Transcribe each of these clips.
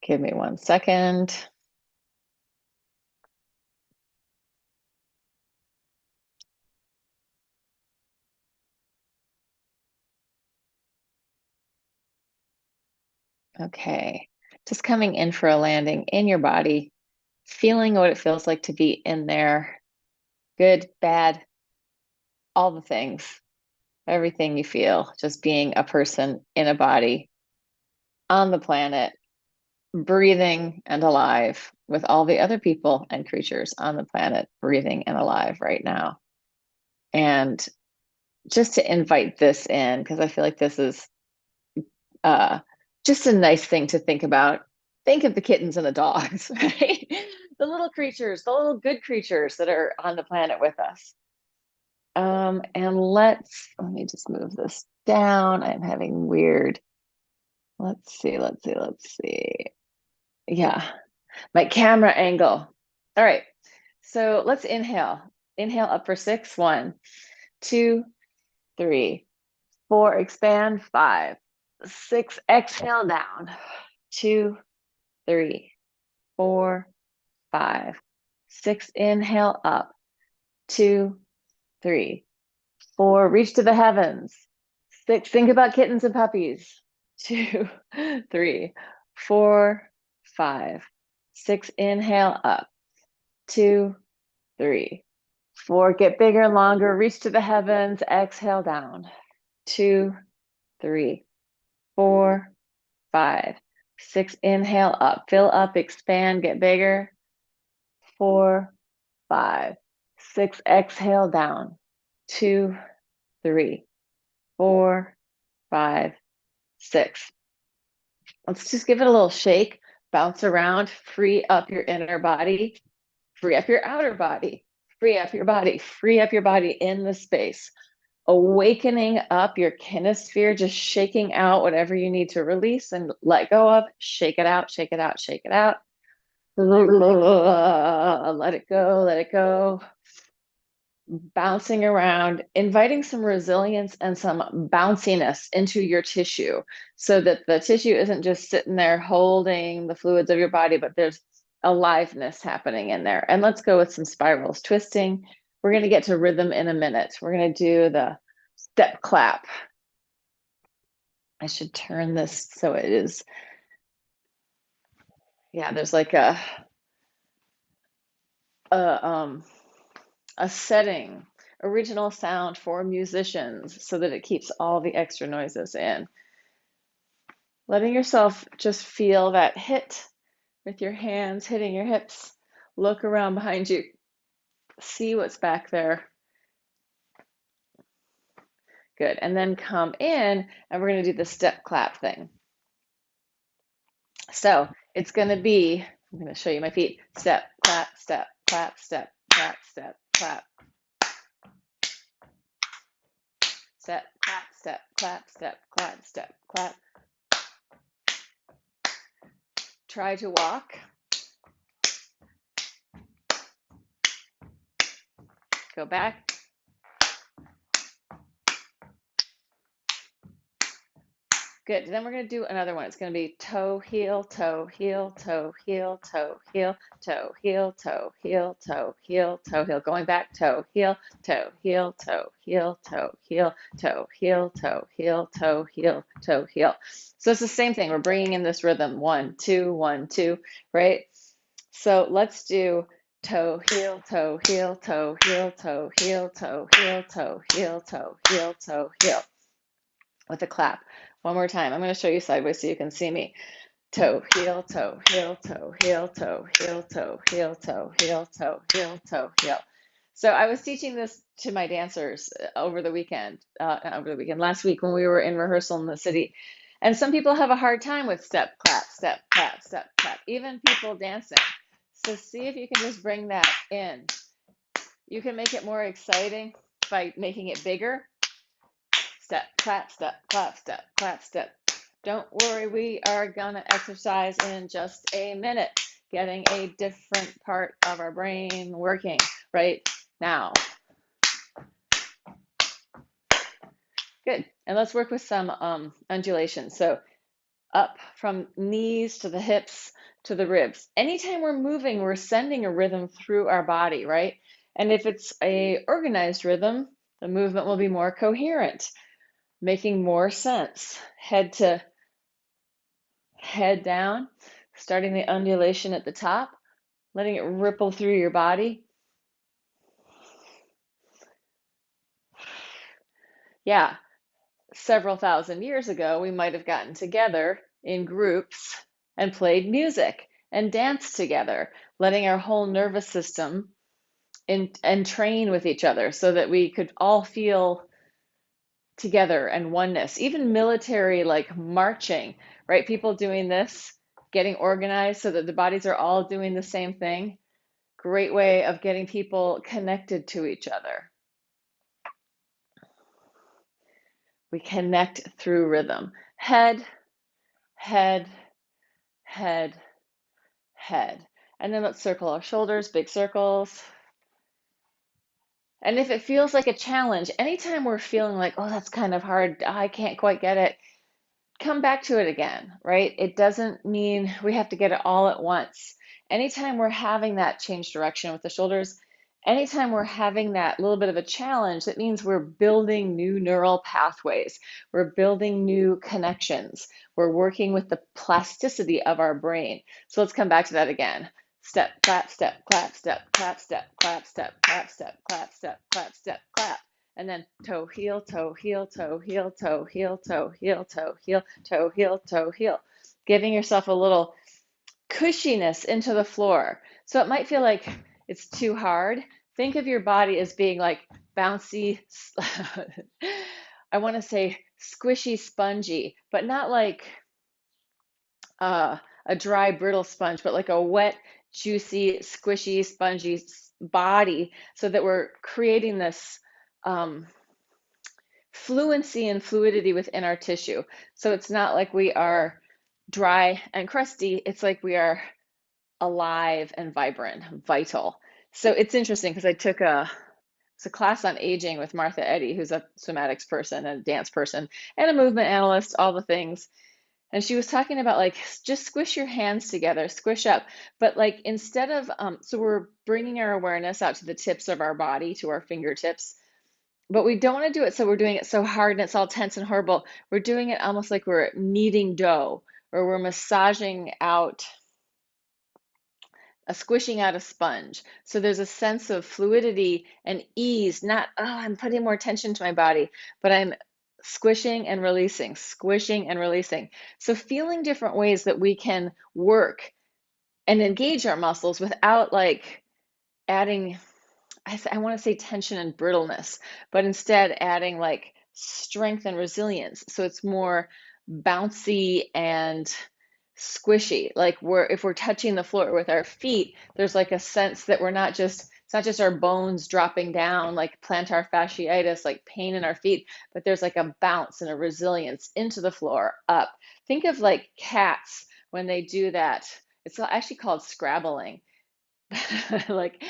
Give me 1 second. Okay, just coming in for a landing in your body, feeling what it feels like to be in there. Good, bad, all the things, everything you feel, just being a person in a body on the planet, breathing and alive with all the other people and creatures on the planet breathing and alive right now. And just to invite this in, because I feel like this is uh, just a nice thing to think about. Think of the kittens and the dogs, right? The little creatures, the little good creatures that are on the planet with us. And let me just move this down. I'm having weird, let's see. Yeah, my camera angle. All right, so let's inhale. Inhale up for 6. 1, 2, 3, 4. Expand. 5, 6. Exhale down. 2, 3, 4, 5, 6. Inhale up. 2, 3, 4. Reach to the heavens. 6. Think about kittens and puppies. 2, 3, 4, 5, 6. Inhale up. 2, 3, 4. Get bigger and longer. Reach to the heavens. Exhale down. 2, 3, 4, 5, 6. Inhale up. Fill up. Expand. Get bigger. 4, 5, 6. Exhale down. 2, 3, 4, 5, 6. Let's just give it a little shake. Bounce around. Free up your inner body. Free up your outer body. Free up your body. Free up your body in the space. Awakening up your kinesphere, just shaking out whatever you need to release and let go of. Shake it out, shake it out, shake it out. Let it go, let it go. Bouncing around, inviting some resilience and some bounciness into your tissue so that the tissue isn't just sitting there holding the fluids of your body, but there's aliveness happening in there. And let's go with some spirals, twisting. We're going to get to rhythm in a minute. We're going to do the step clap. I should turn this so it is, yeah, there's like a setting, original sound for musicians so that it keeps all the extra noises in. Letting yourself just feel that hit with your hands hitting your hips. Look around behind you. See what's back there. Good. And then come in and we're going to do the step clap thing. So it's going to be, I'm going to show you my feet. Step, clap, step, clap, step, clap, step, clap. Step, clap, step, clap, step, clap, step, clap. Try to walk. Go back. Good. Then we're going to do another one. It's going to be toe, heel, toe, heel, toe, heel, toe, heel, toe, heel, toe, heel, toe, heel, toe, heel. Going back, toe, heel, toe, heel, toe, heel, toe, heel, toe, heel, toe, heel, toe, heel, toe, heel. So it's the same thing. We're bringing in this rhythm. 1, 2, 1, 2, right? So let's do toe, heel, toe, heel, toe, heel, toe, heel, toe, heel, toe, heel, toe, heel, toe, heel. With a clap. One more time. I'm going to show you sideways so you can see me. Toe, heel, toe, heel, toe, heel, toe, heel, toe, heel, toe, heel, toe, heel, toe, heel. So I was teaching this to my dancers over the weekend, last week when we were in rehearsal in the city. And some people have a hard time with step, clap, step, clap, step, clap, even people dancing. So see if you can just bring that in. You can make it more exciting by making it bigger. Step, clap, step, clap, step, clap, step. Don't worry, we are gonna exercise in just a minute, getting a different part of our brain working right now. Good. And let's work with some undulation. So up from knees to the hips to the ribs. Anytime we're moving, we're sending a rhythm through our body, right? And if it's a organized rhythm, the movement will be more coherent, making more sense. Head to head down, starting the undulation at the top, letting it ripple through your body. Yeah, several thousand years ago, we might have gotten together in groups and played music and danced together, letting our whole nervous system and train with each other so that we could all feel together and oneness. Even military, like marching, right? People doing this, getting organized so that the bodies are all doing the same thing. Great way of getting people connected to each other. We connect through rhythm. Head, head, head, head. And then let's circle our shoulders, big circles. And if it feels like a challenge, anytime we're feeling like, oh, that's kind of hard, I can't quite get it, come back to it again, right? It doesn't mean we have to get it all at once. Anytime we're having that change direction with the shoulders, anytime we're having that little bit of a challenge, that means we're building new neural pathways. We're building new connections. We're working with the plasticity of our brain. So let's come back to that again. Step, clap, step, clap, step, clap, step, clap, step, clap, step, clap, step, clap, step, clap. And then toe, heel, toe, heel, toe, heel, toe, heel, toe, heel, toe, heel, toe, heel, toe, heel. Giving yourself a little cushiness into the floor. So it might feel like it's too hard. Think of your body as being like bouncy, I want to say squishy, spongy, but not like a dry, brittle sponge, but like a wet, juicy, squishy, spongy body so that we're creating this fluency and fluidity within our tissue. So it's not like we are dry and crusty, it's like we are alive and vibrant, vital. So it's interesting because I took it's a class on aging with Martha Eddy, who's a somatics person, a dance person, and a movement analyst, all the things. And she was talking about like just squish your hands together, squish up. But like instead of, so we're bringing our awareness out to the tips of our body, to our fingertips. But we don't want to do it so we're doing it so hard and it's all tense and horrible. We're doing it almost like we're kneading dough or we're massaging out, squishing out a sponge. So there's a sense of fluidity and ease, not, oh, I'm putting more tension to my body, but I'm squishing and releasing, squishing and releasing. So feeling different ways that we can work and engage our muscles without like adding, I want to say tension and brittleness, but instead adding like strength and resilience. So it's more bouncy and squishy. Like if we're touching the floor with our feet, there's like a sense that we're not just, it's not just our bones dropping down like plantar fasciitis, like pain in our feet, but there's like a bounce and a resilience into the floor, up. Think of like cats when they do that. It's actually called scrabbling. Like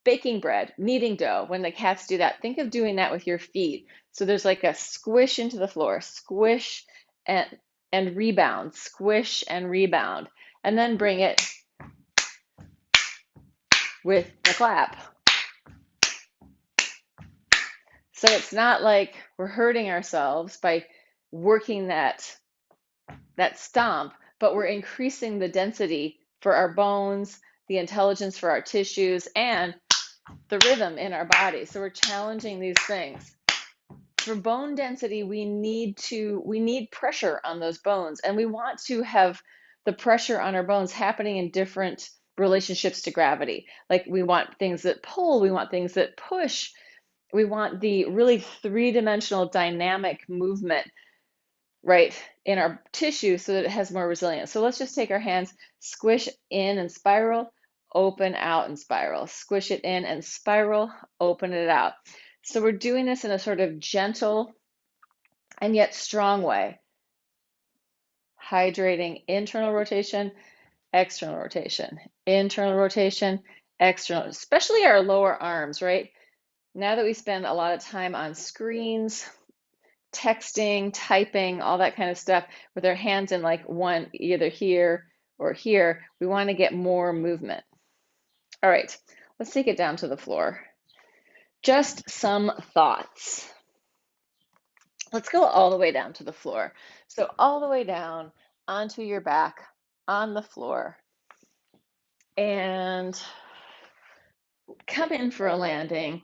baking bread, kneading dough, when the cats do that, think of doing that with your feet. So there's like a squish into the floor, squish and rebound, squish and rebound, and then bring it with the clap. So it's not like we're hurting ourselves by working that stomp, but we're increasing the density for our bones, the intelligence for our tissues, and the rhythm in our body. So we're challenging these things. For bone density, we need pressure on those bones, and we want to have the pressure on our bones happening in different relationships to gravity. Like we want things that pull, we want things that push. We want the really three-dimensional dynamic movement, right, in our tissue so that it has more resilience. So let's just take our hands, squish in and spiral, open out and spiral, squish it in and spiral, open it out. So we're doing this in a sort of gentle and yet strong way. Hydrating internal rotation, external rotation, internal rotation, external, especially our lower arms, right? Now that we spend a lot of time on screens, texting, typing, all that kind of stuff with our hands in like one, either here or here. We want to get more movement. All right, let's take it down to the floor. Just some thoughts. Let's go all the way down to the floor. So all the way down onto your back on the floor. And come in for a landing.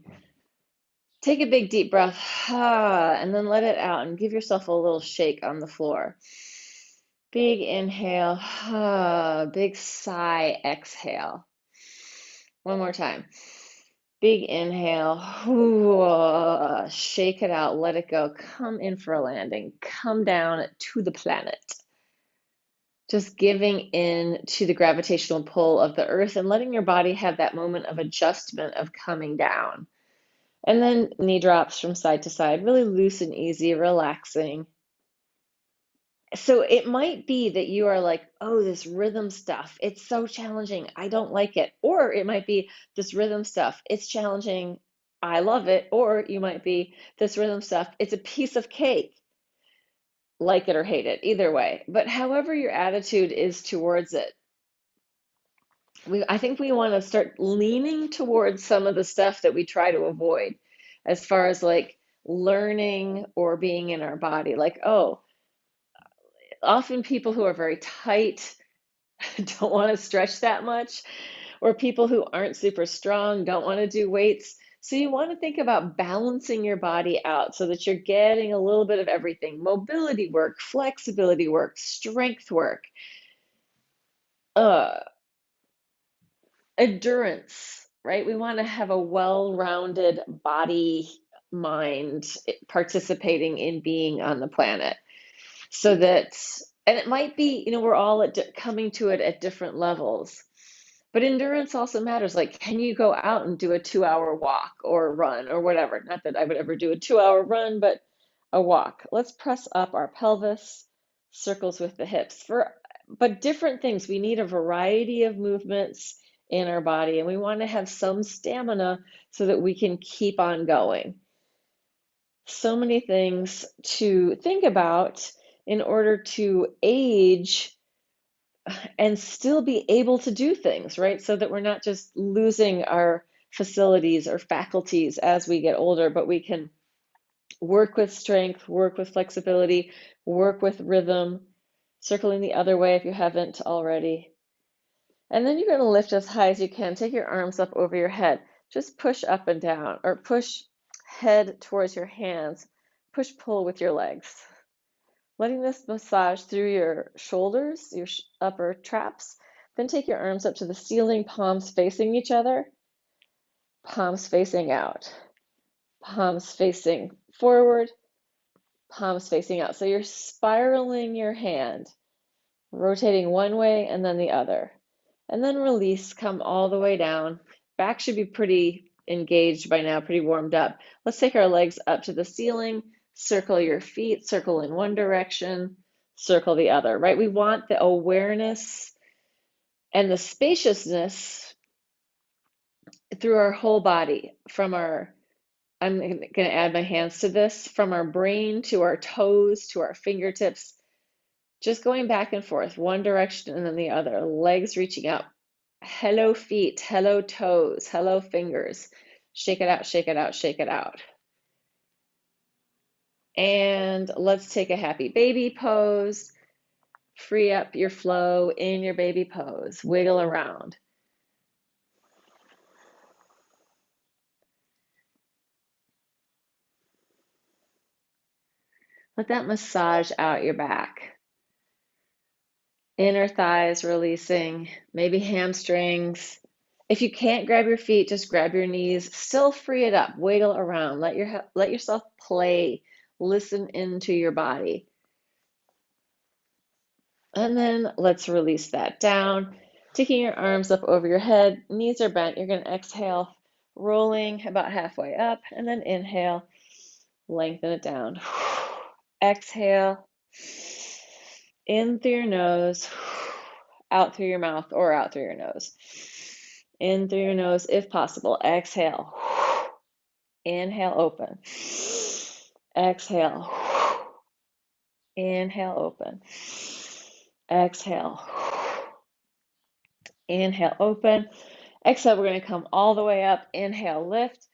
Take a big deep breath, and then let it out and give yourself a little shake on the floor. Big inhale, big sigh, exhale. One more time. Big inhale, shake it out, let it go. Come in for a landing. Come down to the planet. Just giving in to the gravitational pull of the earth and letting your body have that moment of adjustment of coming down. And then knee drops from side to side, really loose and easy, relaxing. So it might be that you are like, oh, this rhythm stuff, it's so challenging. I don't like it. Or it might be this rhythm stuff, it's challenging. I love it. Or you might be this rhythm stuff, it's a piece of cake. Like it or hate it, either way. But however your attitude is towards it, I think we want to start leaning towards some of the stuff that we try to avoid as far as like learning or being in our body. Like, oh, often people who are very tight don't want to stretch that much, or people who aren't super strong don't want to do weights. So you want to think about balancing your body out so that you're getting a little bit of everything: mobility work, flexibility work, strength work, endurance, right? We want to have a well-rounded body, mind participating in being on the planet. So that, and it might be, we're all coming to it at different levels. But endurance also matters. Like, can you go out and do a 2-hour walk or run or whatever? Not that I would ever do a 2-hour run, but a walk. Let's press up our pelvis, circles with the hips. But different things. We need a variety of movements in our body, and we want to have some stamina so that we can keep on going. So many things to think about in order to age and still be able to do things, right? So that we're not just losing our facilities or faculties as we get older, but we can work with strength, work with flexibility, work with rhythm, circling the other way if you haven't already. And then you're going to lift as high as you can. Take your arms up over your head. Just push up and down, or push head towards your hands. Push pull with your legs. Letting this massage through your shoulders, your upper traps. Then take your arms up to the ceiling, palms facing each other, palms facing out, palms facing forward, palms facing out. So you're spiraling your hand, rotating one way and then the other. And then release, come all the way down. Back should be pretty engaged by now, pretty warmed up. Let's take our legs up to the ceiling, circle your feet, circle in one direction, circle the other, right? We want the awareness and the spaciousness through our whole body, from our, I'm going to add my hands to this, from our brain to our toes to our fingertips, just going back and forth, one direction and then the other, legs reaching up. Hello feet, hello toes, hello fingers. Shake it out, shake it out, shake it out. And let's take a happy baby pose. Free up your flow in your baby pose. Wiggle around. Let that massage out your back. Inner thighs releasing, maybe hamstrings. If you can't grab your feet, just grab your knees. Still free it up. Wiggle around. Let yourself play. Listen into your body. And then let's release that down. Taking your arms up over your head, knees are bent. You're going to exhale, rolling about halfway up, and then inhale, lengthen it down. Exhale, in through your nose, out through your mouth, or out through your nose. In through your nose if possible. Exhale. Inhale, open. Exhale. Inhale, open. Exhale. Inhale, open. Exhale, we're going to come all the way up. Inhale, lift.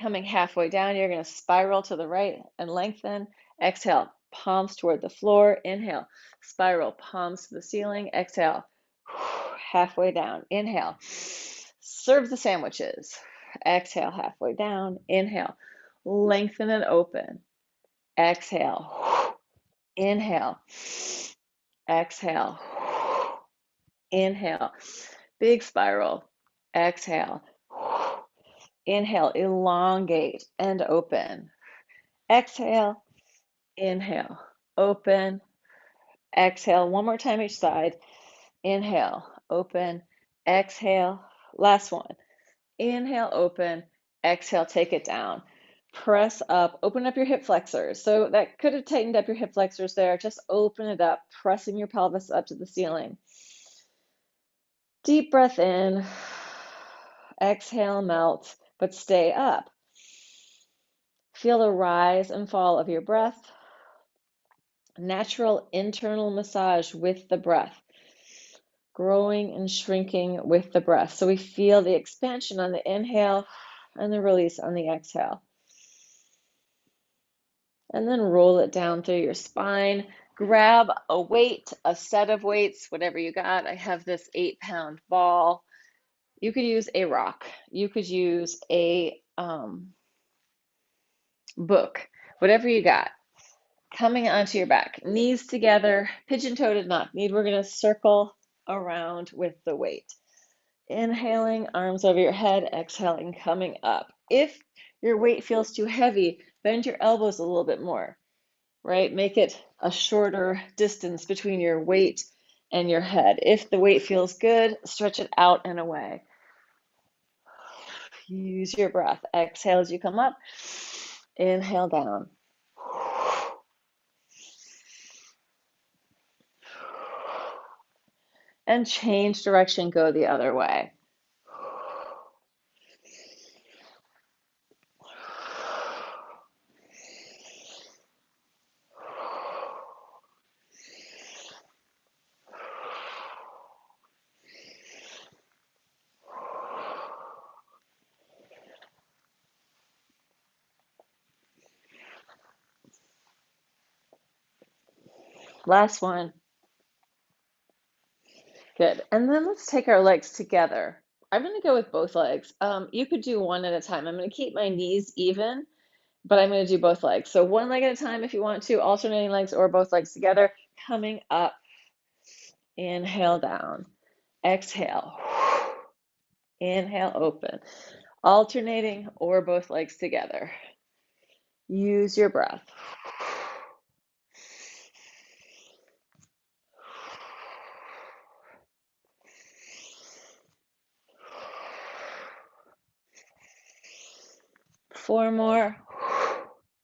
Coming halfway down, you're going to spiral to the right and lengthen. Exhale, palms toward the floor. Inhale, spiral, palms to the ceiling. Exhale, halfway down. Inhale, serve the sandwiches. Exhale, halfway down. Inhale, lengthen and open. Exhale, inhale, exhale, inhale, big spiral. Exhale, inhale, elongate and open. Exhale, inhale, open. Exhale, one more time each side. Inhale, open. Exhale, last one. Inhale, open. Exhale, take it down. Press up, open up your hip flexors. So that could have tightened up your hip flexors there. Just open it up, pressing your pelvis up to the ceiling. Deep breath in. Exhale, melt, but stay up. Feel the rise and fall of your breath. Natural internal massage with the breath. Growing and shrinking with the breath. So we feel the expansion on the inhale and the release on the exhale. And then roll it down through your spine. Grab a weight, a set of weights, whatever you got. I have this 8-pound ball. You could use a rock. You could use a book, whatever you got. Coming onto your back, knees together, pigeon-toed knock-kneed. We're going to circle around with the weight. Inhaling, arms over your head, exhaling, coming up. If your weight feels too heavy, bend your elbows a little bit more, right? Make it a shorter distance between your weight and your head. If the weight feels good, stretch it out and away. Use your breath. Exhale as you come up. Inhale down. And change direction, go the other way. Last one. Good. And then let's take our legs together. I'm going to go with both legs. You could do one at a time. I'm going to keep my knees even, but I'm going to do both legs. So one leg at a time if you want to, alternating legs or both legs together. Coming up. Inhale down. Exhale. Inhale, open. Alternating or both legs together. Use your breath. Four more.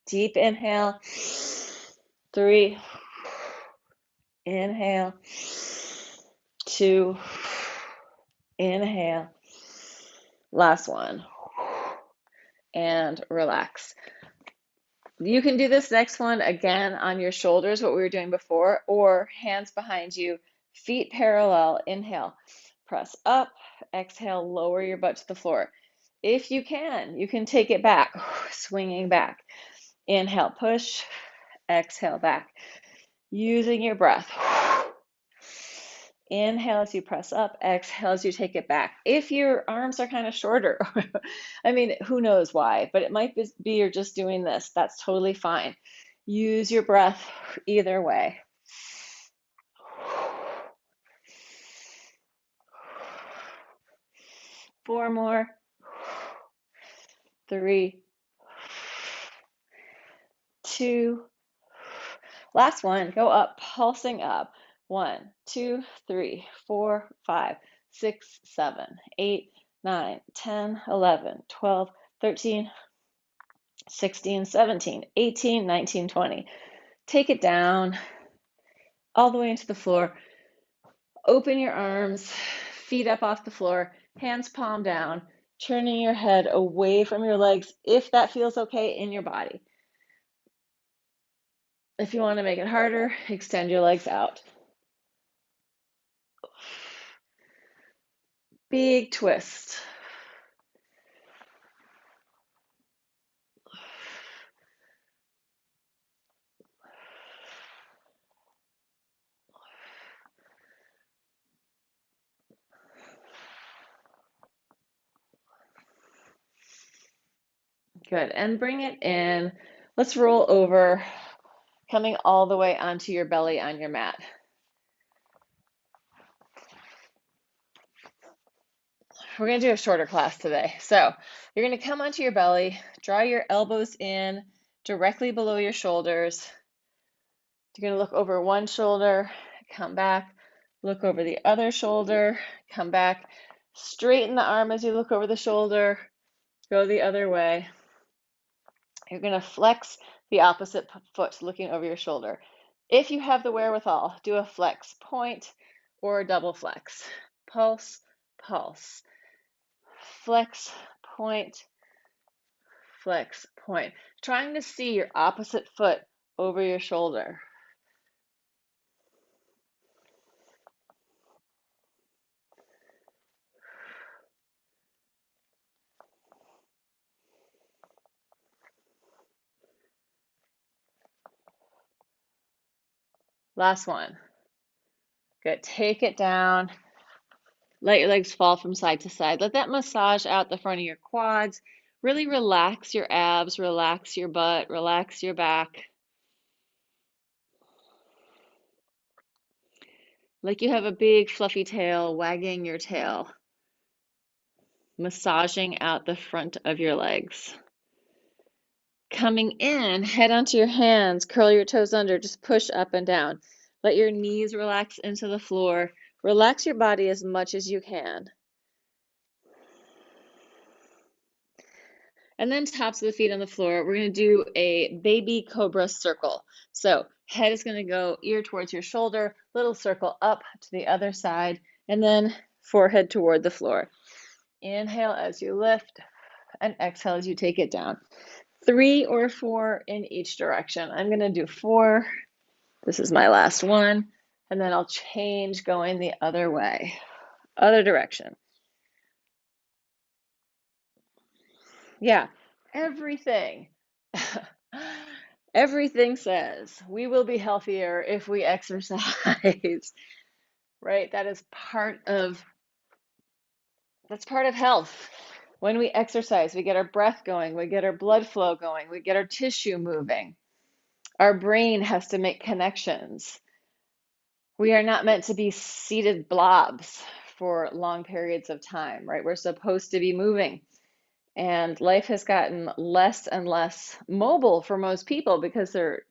Deep inhale. 3. Inhale. 2. Inhale. Last one. And relax. You can do this next one again on your shoulders, what we were doing before, or hands behind you, feet parallel. Inhale, press up. Exhale, lower your butt to the floor. If you can take it back, swinging back. Inhale, push. Exhale, back. Using your breath. Inhale as you press up, exhale as you take it back. If your arms are kind of shorter, I mean, who knows why, but it might be you're just doing this. That's totally fine. Use your breath either way. Four more. 3, 2. Last one, go up, pulsing up. 1, 2, 3, 4, 5, 6, 7, 8, 9, 10, 11, 12, 13, 16, 17, 18, 19, 20. Take it down all the way into the floor. Open your arms, feet up off the floor, hands palm down, turning your head away from your legs if that feels okay in your body. If you want to make it harder, extend your legs out. Big twist. Good, and bring it in. Let's roll over, coming all the way onto your belly on your mat. We're going to do a shorter class today. So you're going to come onto your belly, draw your elbows in directly below your shoulders. You're going to look over one shoulder, come back, look over the other shoulder, come back, straighten the arm as you look over the shoulder, go the other way. You're going to flex the opposite foot looking over your shoulder. If you have the wherewithal, do a flex point or a double flex. Pulse, pulse. Flex point, flex point. Trying to see your opposite foot over your shoulder. Last one. Good. Take it down. Let your legs fall from side to side. Let that massage out the front of your quads. Really relax your abs, relax your butt, relax your back. Like you have a big fluffy tail wagging your tail, massaging out the front of your legs. Coming in, head onto your hands, curl your toes under, just push up and down. Let your knees relax into the floor. Relax your body as much as you can. And then tops of the feet on the floor, we're going to do a baby cobra circle. So head is going to go ear towards your shoulder, little circle up to the other side, and then forehead toward the floor. Inhale as you lift, and exhale as you take it down. 3 or 4 in each direction. I'm going to do 4. This is my last one, and then I'll change going the other way, other direction. Yeah, everything. Everything says we will be healthier if we exercise, right? That's part of health. When we exercise, we get our breath going, we get our blood flow going, we get our tissue moving. Our brain has to make connections. We are not meant to be seated blobs for long periods of time, right? We're supposed to be moving. And life has gotten less and less mobile for most people because they're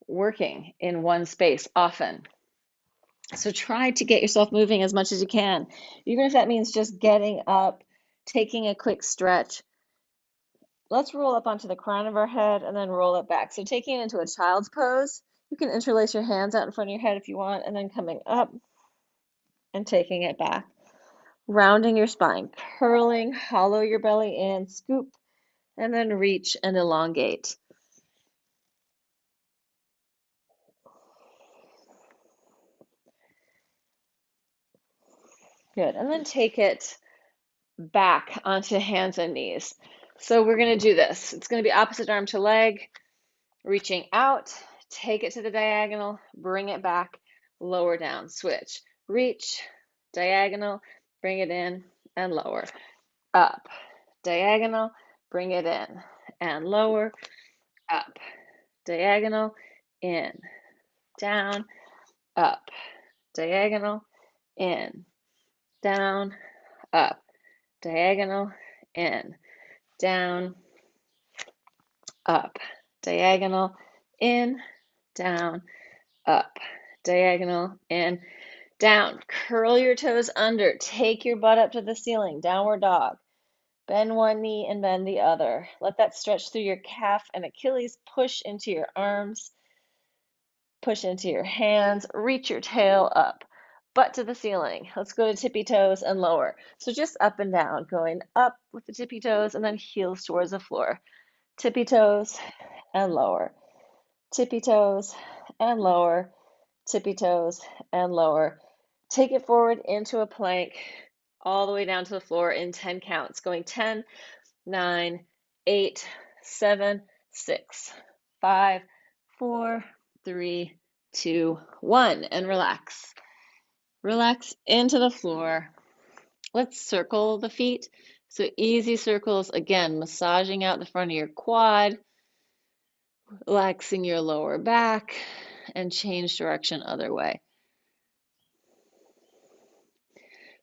working in one space often. So try to get yourself moving as much as you can, even if that means just getting up, taking a quick stretch. Let's roll up onto the crown of our head and then roll it back. So taking it into a child's pose, you can interlace your hands out in front of your head if you want, and then coming up and taking it back. Rounding your spine, curling, hollow your belly in, scoop, and then reach and elongate. Good, and then take it back onto hands and knees. So we're going to do this. It's going to be opposite arm to leg, reaching out, take it to the diagonal, bring it back, lower down, switch, reach, diagonal, bring it in and lower, up, diagonal, bring it in and lower, up, diagonal, in, down, up, diagonal, in, down, up, diagonal, in, down, up, diagonal, in, down, up, diagonal, in, down. Curl your toes under. Take your butt up to the ceiling. Downward dog. Bend one knee and bend the other. Let that stretch through your calf and Achilles. Push into your arms. Push into your hands. Reach your tail up. Butt to the ceiling. Let's go to tippy toes and lower. So just up and down, going up with the tippy toes and then heels towards the floor. Tippy toes and lower. tippy toes and lower, tippy toes and lower. Take it forward into a plank, all the way down to the floor in 10 counts, going 10, 9, 8, 7, 6, 5, 4, 3, 2, 1, and relax. Relax into the floor. Let's circle the feet. So easy circles, again, massaging out the front of your quad, relaxing your lower back, and change direction other way.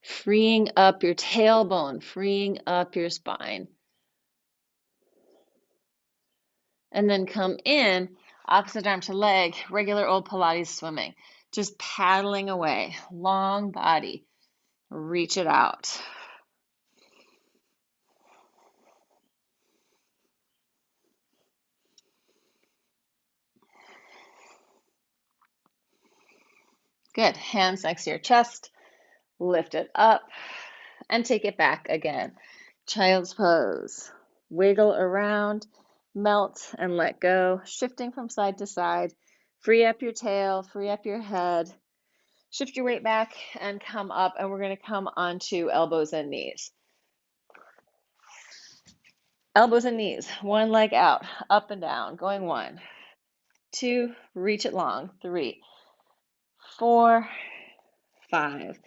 Freeing up your tailbone, freeing up your spine. And then come in, opposite arm to leg, regular old Pilates swimming. Just paddling away, long body. Reach it out. Good. Hands next to your chest. Lift it up and take it back again. Child's pose. Wiggle around, melt and let go, shifting from side to side. Free up your tail, free up your head. Shift your weight back and come up, and we're going to come onto elbows and knees. Elbows and knees, one leg out, up and down, going 1, 2, reach it long, 3, 4, 5,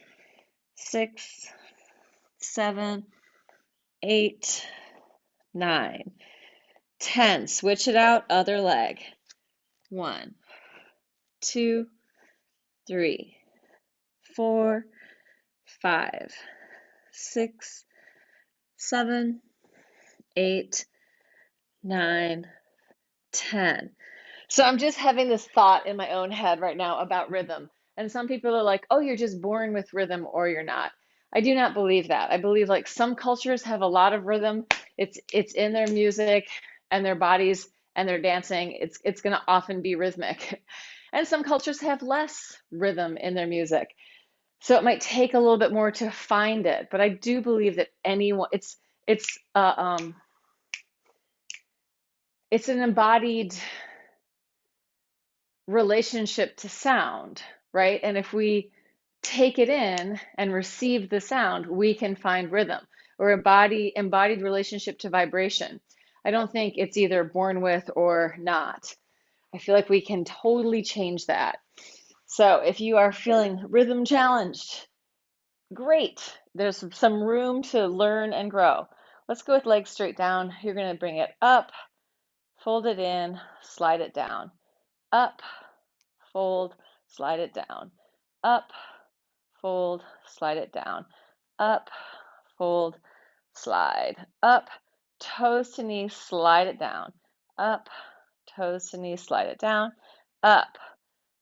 6, 7, 8, 9, 10. Switch it out, other leg. 1, 2, 3, 4, 5, 6, 7, 8, 9, 10. So I'm just having this thought in my own head right now about rhythm. And some people are like, oh, you're just born with rhythm or you're not. I do not believe that. I believe like some cultures have a lot of rhythm. It's in their music and their bodies and their dancing. It's going to often be rhythmic. And some cultures have less rhythm in their music. So it might take a little bit more to find it, but I do believe that anyone it's it's an embodied relationship to sound, right? And if we take it in and receive the sound, we can find rhythm or embodied relationship to vibration. I don't think it's either born with or not. I feel like we can totally change that. So if you are feeling rhythm challenged, great. There's some room to learn and grow. Let's go with legs straight down. You're going to bring it up, fold it in, slide it down. Up, fold, slide it down. Up, fold, slide it down. Up, fold, slide. Up, toes to knees, slide it down. Up, toes to knees, slide it down. Up,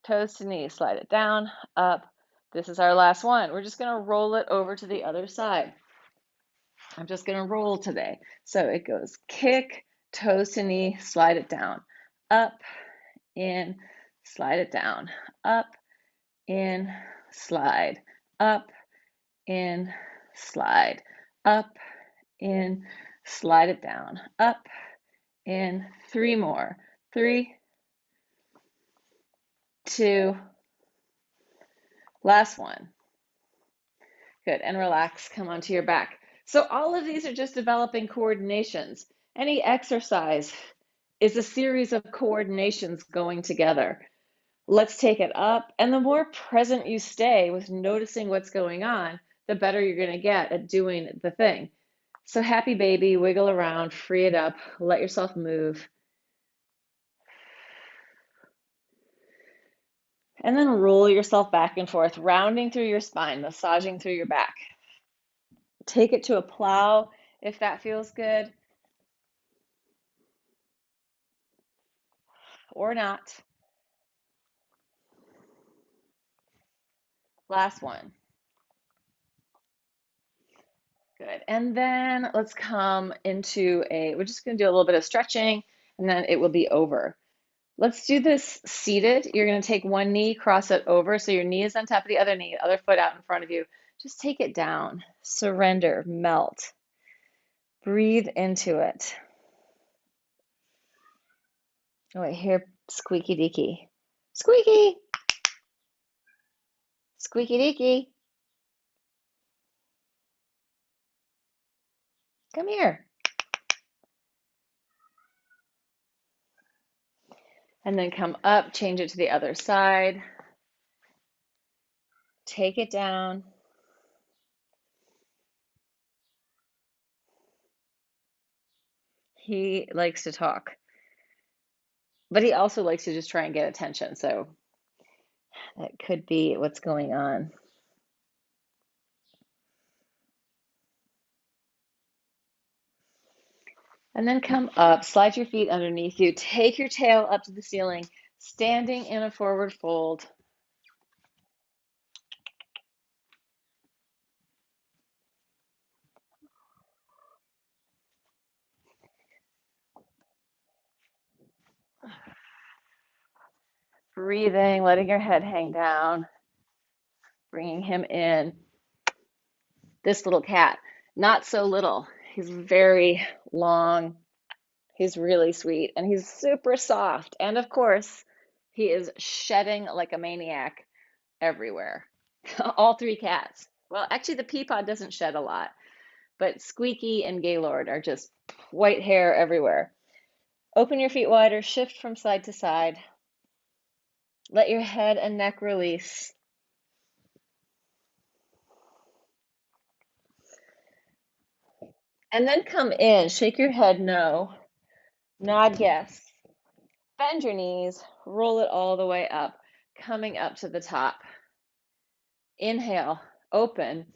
toes to knees, slide it down. Up. This is our last one. We're just going to roll it over to the other side. I'm just going to roll today. So it goes kick, toes to knee, slide it down. Up, in, slide it down. Up, in, slide. Up, in, slide. Up, in, slide it down. Up, in, 3 more. 3, 2, last one. Good, and relax, come onto your back. So all of these are just developing coordinations. Any exercise is a series of coordinations going together. Let's take it up, and the more present you stay with noticing what's going on, the better you're going to get at doing the thing. So happy baby, wiggle around, free it up, let yourself move. And then roll yourself back and forth, rounding through your spine, massaging through your back. Take it to a plow if that feels good, or not. Last one. Good. And then let's come into we're just going to do a little bit of stretching and then it will be over. Let's do this seated. You're going to take one knee, cross it over. So your knee is on top of the other knee, other foot out in front of you. Just take it down. Surrender, melt. Breathe into it. Oh, I hear Squeaky deaky. Squeaky. Squeaky deaky. Come here. And then come up, change it to the other side. Take it down. He likes to talk, but he also likes to just try and get attention. So that could be what's going on. And then come up, slide your feet underneath you, take your tail up to the ceiling, standing in a forward fold. Breathing, letting your head hang down, bringing him in. This little cat, not so little. He's very long. He's really sweet and he's super soft. And of course, he is shedding like a maniac everywhere. All three cats. Well, actually, the Peapod doesn't shed a lot, but Squeaky and Gaylord are just white hair everywhere. Open your feet wider, shift from side to side. Let your head and neck release. And then come in, shake your head no, nod yes. Bend your knees, roll it all the way up, coming up to the top. Inhale, open,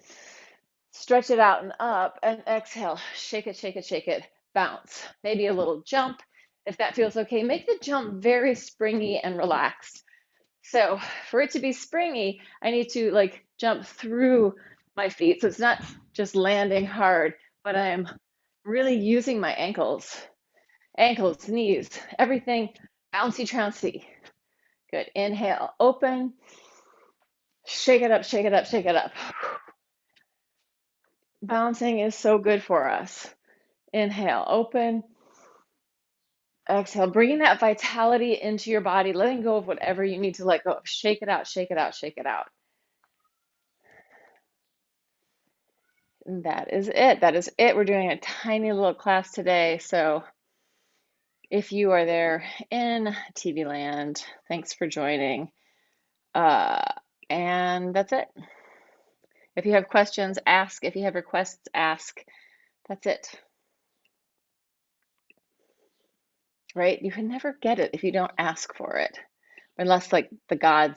stretch it out and up, and exhale, shake it, shake it, shake it, bounce. Maybe a little jump if that feels okay. Make the jump very springy and relaxed. So for it to be springy, I need to like jump through my feet. So it's not just landing hard, but I'm really using my ankles, knees, everything bouncy trouncy. Good. Inhale, open, shake it up, shake it up, shake it up. Bouncing is so good for us. Inhale, open. Exhale, bringing that vitality into your body, letting go of whatever you need to let go of. Shake it out, shake it out, shake it out. And that is it. That is it. We're doing a tiny little class today. So if you are there in TV land, thanks for joining. And that's it. If you have questions, ask. If you have requests, ask. That's it. Right? You can never get it if you don't ask for it, unless like the gods